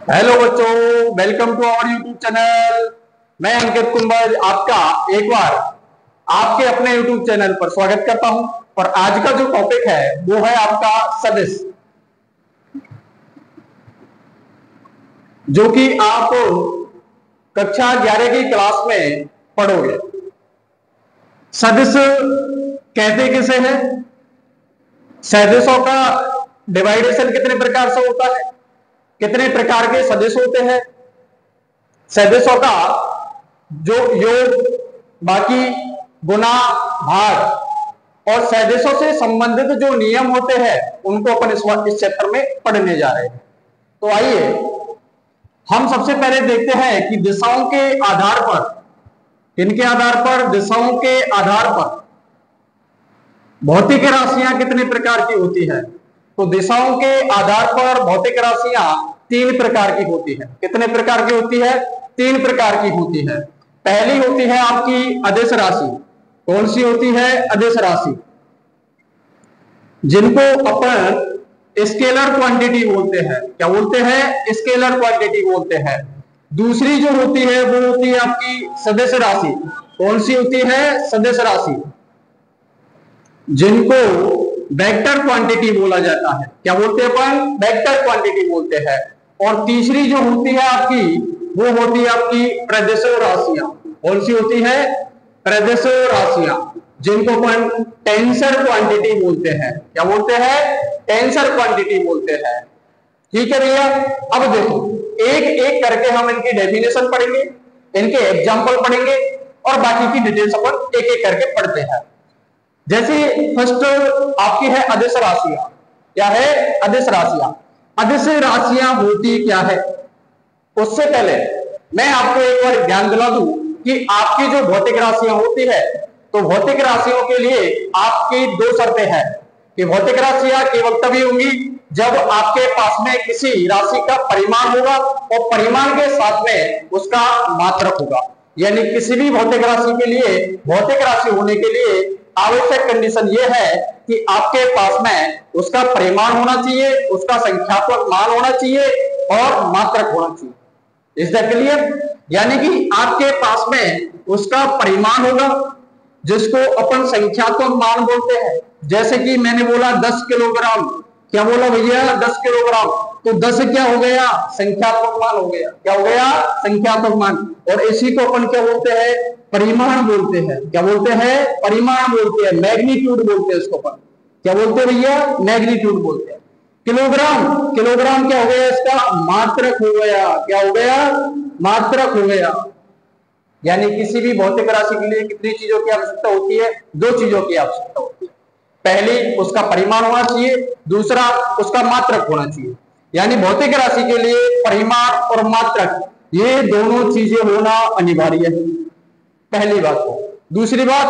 Hello बच्चों, welcome to our YouTube channel. मैं Ankit comber आपका एक बार आपके अपने यूट्यूब चैनल पर स्वागत करता हूं। और आज का जो टॉपिक है वो है आपका सदिश, जो कि आप कक्षा 11 की क्लास में पढ़ोगे। सदिश कहते किसे हैं? सदिशों का डिवाइडेशन कितने प्रकार से होता है? कितने प्रकार के सदिश होते हैं? सदिशों का जो योग, बाकी गुना, भाग और सदिशों से संबंधित जो नियम होते हैं उनको अपन इस चैप्टर में पढ़ने जा रहे हैं। तो आइए हम सबसे पहले देखते हैं कि दिशाओं के आधार पर, किनके आधार पर? दिशाओं के आधार पर भौतिक राशियां कितने प्रकार की होती है। तो दिशाओं के आधार पर भौतिक राशियां 3 प्रकार की होती है। कितने प्रकार की होती है? 3 प्रकार की होती है। पहली होती है आपकी अदिश राशि। कौन सी होती है? अदिश राशि, जिनको अपन स्केलर क्वांटिटी बोलते हैं। क्या बोलते हैं? स्केलर क्वांटिटी बोलते हैं। दूसरी जो होती है वो होती है आपकी सदिश राशि। कौन सी होती है? सदिश राशि, जिनको वेक्टर क्वांटिटी बोला जाता है। क्या बोलते हैं अपन? वेक्टर क्वांटिटी बोलते हैं। और तीसरी जो होती है आपकी, वो होती है आपकी प्रदेश राशियां। कौन सी होती है? प्रदेश राशियां, जिनको अपन टेंसर क्वांटिटी बोलते हैं। क्या बोलते हैं? टेंसर क्वांटिटी बोलते हैं। ठीक है भैया, अब देखो एक एक करके हम इनकी डेफिनेशन पढ़ेंगे, इनके एग्जाम्पल पढ़ेंगे और बाकी की डिटेल्स अपन एक एक करके पढ़ते हैं। जैसे फर्स्ट आपकी है अदिश राशियां। क्या है? अदिश राशियां। अदिश राशियां होती क्या है? उससे पहले मैं आपको एक बार ज्ञान दिला दूं कि आपकी जो भौतिक राशियां होती है, तो भौतिक राशियों के लिए आपकी 2 शर्तें हैं कि भौतिक राशियां केवल तभी होंगी जब आपके पास में किसी राशि का परिमाण होगा और परिमाण के साथ में उसका मात्रक होगा। यानी किसी भी भौतिक राशि के लिए, भौतिक राशि होने के लिए आवश्यक कंडीशन यह है कि आपके पास में उसका परिमाण होना चाहिए, उसका संख्यात्मक मान होना चाहिए और मात्रक होना चाहिए। Is that clear? यानी कि आपके पास में उसका परिमाण होगा, जिसको अपन संख्यात्मक मान बोलते हैं। जैसे कि मैंने बोला 10 किलोग्राम। क्या बोला भैया? 10 किलोग्राम। तो 10 क्या हो गया? संख्यात्मक मान हो गया। क्या हो गया? संख्यात्मक मान। और इसी को अपन क्या बोलते हैं? परिमाण बोलते हैं। क्या बोलते हैं? परिमाण बोलते हैं, मैग्नीट्यूड बोलते हैं इसको अपन। क्या बोलते हैं भैया? मैग्नीट्यूड बोलते हैं। किलोग्राम, किलोग्राम क्या हो गया? इसका मात्रक हो गया। क्या हो गया? मात्रक हो गया। यानी किसी भी भौतिक राशि के लिए कितनी चीजों की आवश्यकता होती है? 2 चीजों की आवश्यकता होती है। पहली, उसका परिमाण होना चाहिए, दूसरा उसका मात्रक होना चाहिए। यानी भौतिक राशि के लिए परिमाण और मात्रक, ये दोनों चीजें होना अनिवार्य है। पहली बात को। दूसरी बात,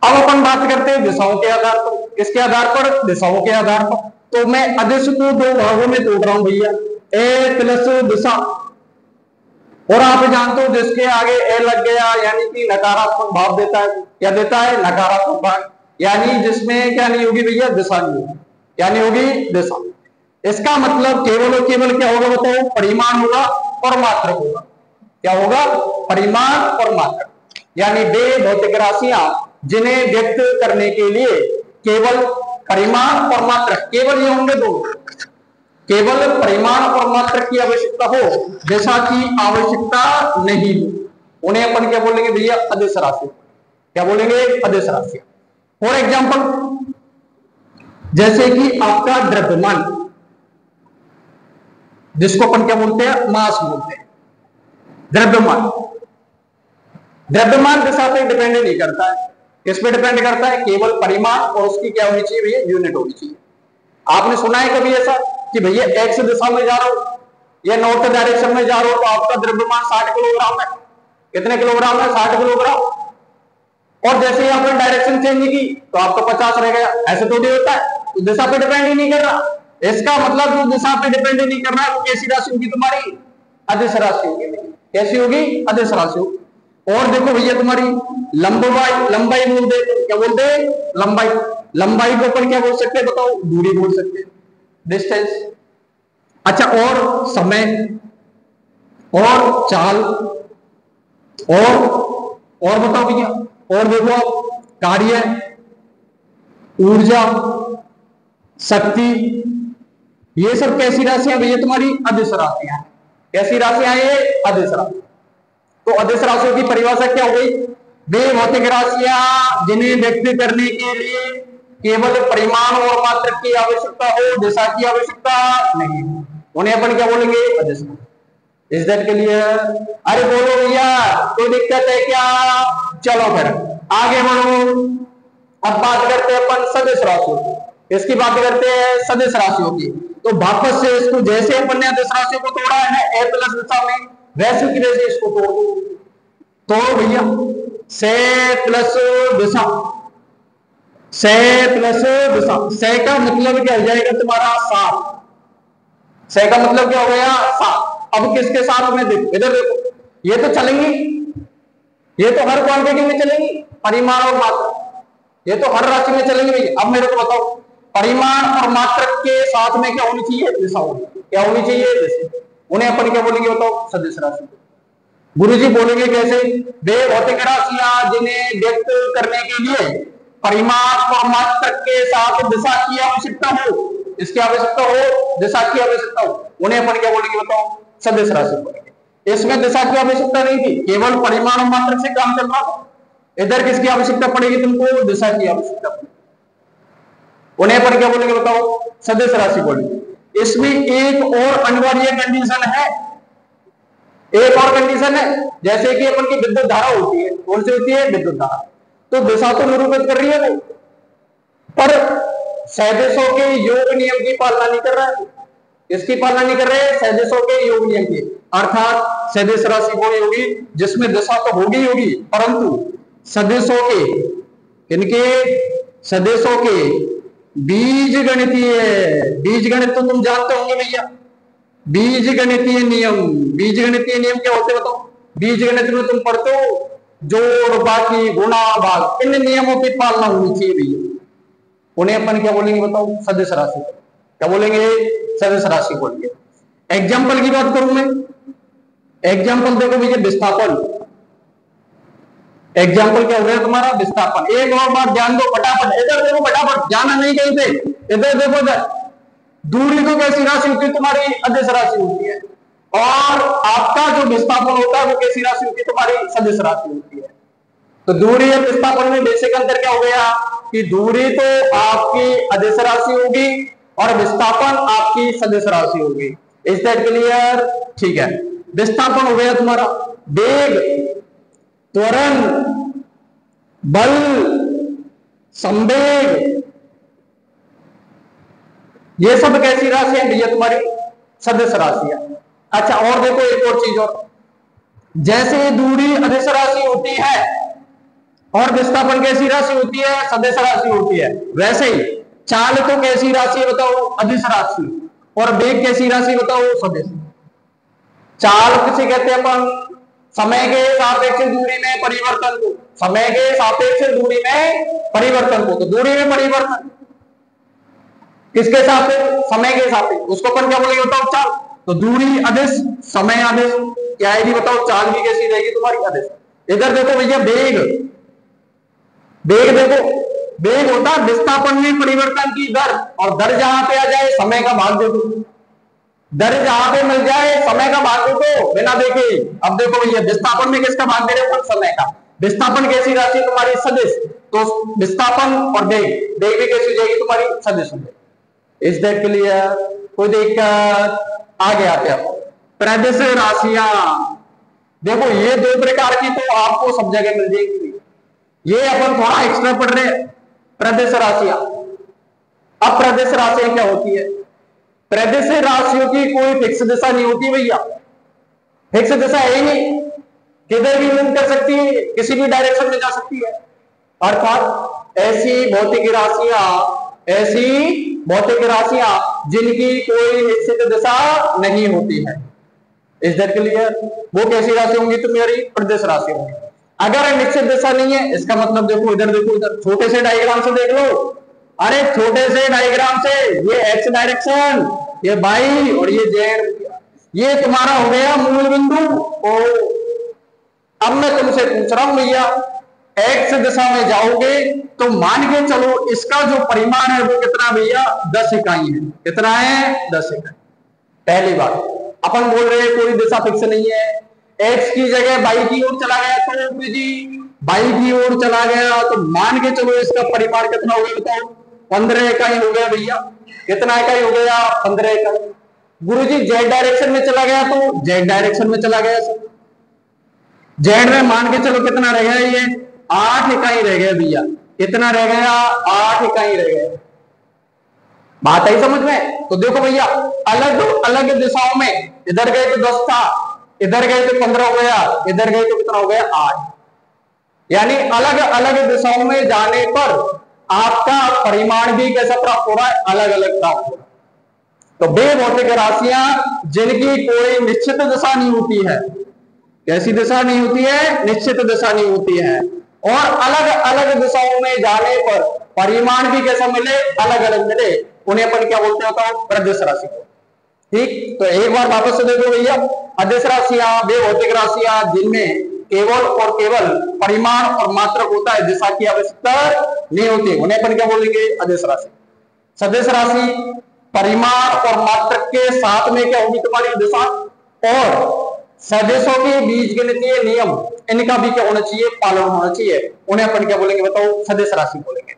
अब अपन बात करते हैं दिशाओं के आधार पर। किसके आधार पर? दिशाओं के आधार पर। तो मैं अदिश को 2 भागों में तोड़ रहा हूं भैया, ए प्लस दिशा। और आप जानते हो जिसके आगे ए लग गया यानी कि नकारात्मक भाव देता है। क्या देता है? नकारात्मक भाव। यानी जिसमें क्या नहीं होगी भैया? दिशा नहीं होगी। क्या नहीं होगी? दिशा। इसका मतलब केवल और केवल क्या होगा बताओ? परिमाण होगा और मात्रक होगा। क्या होगा? परिमाण और मात्रक। यानी वे भौतिक राशियां जिन्हें व्यक्त करने के लिए केवल परिमाण और मात्रक, केवल ये होंगे दो, केवल परिमाण और मात्रक की आवश्यकता हो, दिशा की आवश्यकता नहीं हो, उन्हें अपन क्या बोलेंगे भैया? अदिश राशि। क्या बोलेंगे? अदिश राशि। फॉर एग्जाम्पल, जैसे कि आपका द्रव्यमान, जिसको अपन क्या बोलते हैं? मास बोलते हैं। द्रव्यमान, द्रव्यमान दिशा पे डिपेंड नहीं करता है। किस पे डिपेंड करता है? केवल परिमाण और उसकी क्या होनी चाहिए भैया? यूनिट होनी चाहिए। आपने सुना है कभी ऐसा कि भैया एक्स दिशा में जा रहा हूं या नॉर्थ डायरेक्शन में जा रहा हूं तो आपका द्रव्यमान 60 किलोग्राम है? कितने किलोग्राम है? 60 किलोग्राम। और जैसे ही आपने डायरेक्शन चेंज की तो आपका 50 रह गया। ऐसे थोड़ी होता है। तो दिशा पे डिपेंड ही नहीं कर रहा। इसका मतलब जो दिशा पे डिपेंड ही नहीं करना है वो कैसी राशि होगी तुम्हारी? अदिश राशि होगी। कैसी होगी? अदिश राशि होगी। और देखो भैया तुम्हारी लंबाई, लंबाई बोलते हैं। क्या बोलते हैं? लंबाई। लंबाई को अपन क्या बोल सकते हैं बताओ? दूरी बोल सकते हैं, डिस्टेंस। अच्छा, और समय और चाल और बताओ भैया, और देखो आप, कार्य, ऊर्जा, शक्ति, ये सब कैसी राशियां भैया? तुम्हारी अदिश राशियां। कैसी राशियां? ये अदिश राशि। तो अदिश राशियों की परिभाषा क्या हो गई? वे भौतिक राशियां जिन्हें व्यक्त करने के लिए केवल परिमाण और मात्रक की आवश्यकता हो, दिशा की आवश्यकता नहीं, उन्हें अपन क्या बोलेंगे? अदिश। इस दैट के लिए अरे बोलो भैया, कोई दिक्कत है क्या? चलो फिर आगे बढ़ो। अब बात करते हैं अपन सदिश राशियों की। इसकी बात करते हैं सदिश राशियों की। तो वापस से इसको जैसे अपन ने अदिश राशियों को तोड़ा है ए प्लस दिशा में, वैसे की वैसे इसको तोड़ दो। तोड़ो भैया, से प्लस दिशा, से प्लस दिशा। से का मतलब क्या हो जाएगा तुम्हारा? 7। से का मतलब क्या हो गया? 7। अब किसके साथ में? देखो इधर देखो, ये तो चलेंगी, ये तो हर क्वांटिटी में चलेंगी, परिमाण और मात्रक, ये तो हर राशि में चलेंगे भैया। अब मेरे को बताओ, परिमाण और मात्रक के साथ में क्या होनी चाहिए? दिशा होनी। क्या होनी चाहिए? दिशा। उन्हें अपन क्या बोलेंगे बताओ? सदिश राशि। गुरुजी बोलेंगे कैसे? वे भौतिक राशियां जिन्हें व्यक्त करने के लिए परिमाण और मात्रक के साथ दिशा की आवश्यकता हो, इसकी आवश्यकता हो, दिशा की आवश्यकता हो, उन्हें अपन क्या बोलेंगे बताओ? सदिश राशि बोलेंगे। इसमें दिशा की आवश्यकता नहीं थी, केवल परिमाण और मात्रक से काम चल रहा था। इधर किसकी आवश्यकता पड़ेगी तुमको? दिशा की आवश्यकता पड़ेगी, उन्हें पर क्या बोलेंगे बताओ? सदिश राशि बोलेंगे। इसमें एक और अनिवार्य कंडीशन है, एक और कंडीशन है, जैसे कि अपन की विद्युत धारा होती है। कौन सी होती है? विद्युत धारा। तो दिशा तो निरूपित कर रही है वो, पर सदिशों के योग नियम की पालना नहीं कर रहा है। इसकी पालना नहीं कर रहे हैं, सदिशों के योग नियम की। अर्थात सदिश राशि वो होगी जिसमें दिशा तो होगी होगी, परंतु सदिशों के, इनके सदिशों के बीज गणितीय, बीज गणित तो तुम जानते होंगे भैया, बीज गणितीय नियम। बीज गणितीय नियम क्या होते हैं बताओ? बीज गणित में तुम पढ़ते हो जोड़, बाकी, गुणा, भाग, इन नियमों की पालना होनी चाहिए भैया। उन्हें अपन क्या बोलेंगे बताओ? सदिश राशि। क्या बोलेंगे? सदिश राशि बोलेंगे। एग्जाम्पल की बात करूं मैं, एग्जाम्पल देखो भैया, विस्थापन। एग्जाम्पल क्या हो गया तुम्हारा? विस्थापन। एक और बात ध्यान दो फटाफट, इधर देखो फटाफट, जाना नहीं कहीं पे, इधर देखो। इधर दूरी तो कैसी राशि होती है तुम्हारी? अदिश राशि होती है। और आपका जो विस्थापन होता है वो कैसी राशि होती है तुम्हारी? सदिश राशि होती है। तो दूरी और विस्थापन में बेसिक अंतर क्या हो गया कि दूरी तो आपकी अदिश राशि होगी और विस्थापन आपकी सदिश राशि होगी। Is that clear? ठीक है। विस्थापन हो गया तुम्हारा वेग, त्वरण, बल, संवेग, ये सब कैसी राशि है भैया? तुम्हारी सदिश राशियां। अच्छा, और देखो एक और चीज और, जैसे दूरी अदिश राशि होती है और विस्थापन कैसी राशि होती है? सदिश राशि होती है, वैसे ही चाल तो कैसी राशि बताओ? अदिश राशि। और वेग कैसी राशि बताओ? सदिश। चाल किसे कहते हैं अपन? समय के सापेक्ष दूरी में परिवर्तन को, समय के सापेक्ष दूरी में परिवर्तन को। तो दूरी में परिवर्तन किसके सापेक्ष? समय के सापेक्ष, उसको अपन क्या बोलेंगे बताओ? चाल। तो दूरी अदिश, समय अदिश, क्या आएगी बताओ? चाल भी कैसी रहेगी तुम्हारी? अदिश। इधर देखो भैया वेग, वेग देखो, वेग होता है विस्थापन में परिवर्तन की दर, और दर जहां पे आ जाए समय का भाग दे दो, दर जहां पे मिल जाए समय का भाग दे दो बिना देखे। अब देखो भैया विस्थापन में किसका भाग दे रहे हो? समय का। विस्थापन कैसी राशि तुम्हारी? सदिश। तो विस्थापन और वेग, वेग भी कैसी जाएगी तुम्हारी? सदिश। Is that clear? कोई दिक्कत? आगे आते हैं प्रदिश राशियां। देखो ये दो प्रकार की तो आपको सब जगह मिल जाएगी, ये अपन थोड़ा एक्स्ट्रा पढ़ रहे हैं। प्रदिश राशियां। अब प्रदिश राशियां क्या होती है? प्रदिश राशियों की कोई फिक्स दिशा नहीं होती भैया, फिक्स दिशा है ही नहीं, किधर भी मूव कर सकती है, किसी भी डायरेक्शन में जा सकती है। अर्थात ऐसी भौतिक राशियां, ऐसी भौतिक राशियां जिनकी कोई निश्चित दिशा नहीं होती है। Is that clear? वो कैसी राशि होंगी तुम्हारी? प्रदिश राशि होंगी। अगर निश्चित दिशा नहीं है, इसका मतलब देखो इधर देखो, इधर छोटे से डायग्राम से देख लो। अरे छोटे से डायग्राम से, ये एक्स डायरेक्शन, ये बाई और ये जेड, ये तुम्हारा हो गया मूल बिंदु ओ। अब मैं तुमसे पूछ रहा हूं भैया, एक्स दिशा में जाओगे तो मान के चलो इसका जो परिमाण है वो कितना भैया, 10 इकाई है। कितना है? 10 इकाई। पहली बात, अपन बोल रहे हैं कोई दिशा फिक्स नहीं है, एक्स की जगह बाई की ओर चला गया तो जी बाई की ओर चला गया तो मान के चलो इसका परिमाण कितना हो गया बताओ, 15 इकाई हो गया भैया। कितना इकाई हो गया? 15 इकाई। गुरुजी जेड डायरेक्शन में चला गया तो जेड डायरेक्शन में चला गया सर, जेड में मान के चलो कितना रह गया, ये 8 इकाई रह गया भैया। कितना रह गया? 8 इकाई रह गया। बात आई समझ में? तो देखो भैया, अलग अलग दिशाओं में, इधर गए तो 10 था, इधर गए तो 15 हो गया, इधर गए तो कितना हो गया? 8। यानी अलग अलग दिशाओं में जाने पर आपका परिमाण भी कैसा प्राप्त हो रहा है? अलग अलग प्राप्त हो रहा है। तो वे भौतिक राशियां जिनकी कोई निश्चित दिशा नहीं होती है, कैसी दिशा नहीं होती है? निश्चित दिशा नहीं होती है, और अलग अलग दिशाओं में जाने पर परिमाण भी कैसा मिले? अलग अलग मिले, उन्हें अपन क्या बोलते हैं बताओ? अदिश राशि को। ठीक, तो एक बार वापस से देखो भैया, अदिश राशियां वे भौतिक राशियां जिनमें केवल और केवल परिमाण और मात्रक होता है, दिशा की आवश्यकता नहीं होती, उन्हें अपन क्या बोलेंगे? अदिश राशि। सदिश राशि परिमाण और मात्रक के साथ में क्या होगी? तुम्हारी दिशा। और सदिशों के बीजगणितीय नियम, इनका भी क्या होना चाहिए? पालन होना चाहिए, उन्हें अपन क्या बोलेंगे बताओ? सदिश राशि बोलेंगे।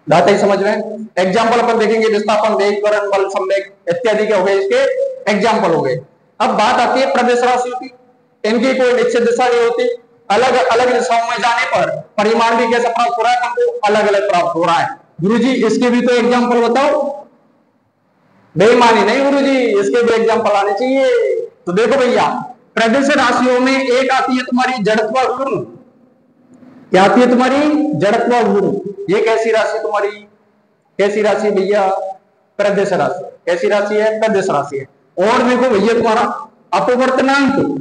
बात ही समझ में? एग्जाम्पल अपन देखेंगे, विस्थापन, वेग, त्वरण, बल, संवेग इत्यादि क्या हो गए, इसके एग्जाम्पल हो गए। अब बात आती है प्रदेश राशियों की। इनकी कोई निश्चित दिशा नहीं होती, अलग अलग दिशाओं में जाने पर परिमाण भी कैसा प्राप्त हो रहा है? हमको अलग अलग प्राप्त हो रहा है। गुरुजी इसके भी तो एग्जाम्पल बताओ। बेईमानी नहीं गुरुजी, इसके भी एग्जाम्पल आने चाहिए। तो देखो भैया, प्रदेश राशियों में एक आती है तुम्हारी जड़त्व गुरु। क्या आती है तुम्हारी? जड़त्व गुरु। ये कैसी राशि तुम्हारी? कैसी राशि भैया? प्रदेश राशि। कैसी राशि है? प्रदेश राशि है। और देखो भैया तुम्हारा अपवर्तनांक,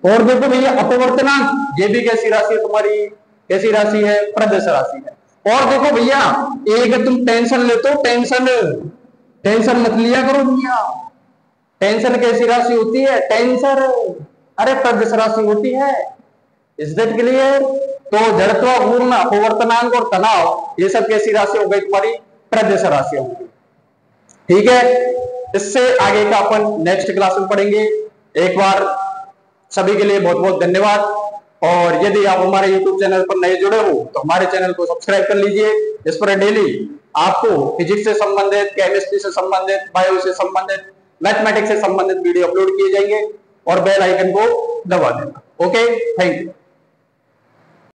और देखो भैया अपवर्तनांक, ये भी कैसी राशि है तुम्हारी? कैसी राशि है? प्रदेश राशि है। और देखो भैया, एक तुम टेंशन लेते हो, टेंशन टेंशन मत लिया करो भैया। टेंशन कैसी राशि होती है? टेंशन अरे प्रदेश राशि होती है। इज्जत के लिए तो जड़त्व, घूर्णन, अपवर्तनांक और तनाव, ये सब कैसी राशि हो गई तुम्हारी? प्रदेश राशि होगी। ठीक है, इससे आगे का अपन नेक्स्ट क्लास में पढ़ेंगे। एक बार सभी के लिए बहुत बहुत धन्यवाद। और यदि आप हमारे YouTube चैनल पर नए जुड़े हो तो हमारे चैनल को सब्सक्राइब कर लीजिए। इस पर डेली आपको फिजिक्स से संबंधित, केमिस्ट्री से संबंधित, बायो से संबंधित, मैथमेटिक्स से संबंधित वीडियो अपलोड किए जाएंगे, और बेल आइकन को दबा देना। Okay, thank you.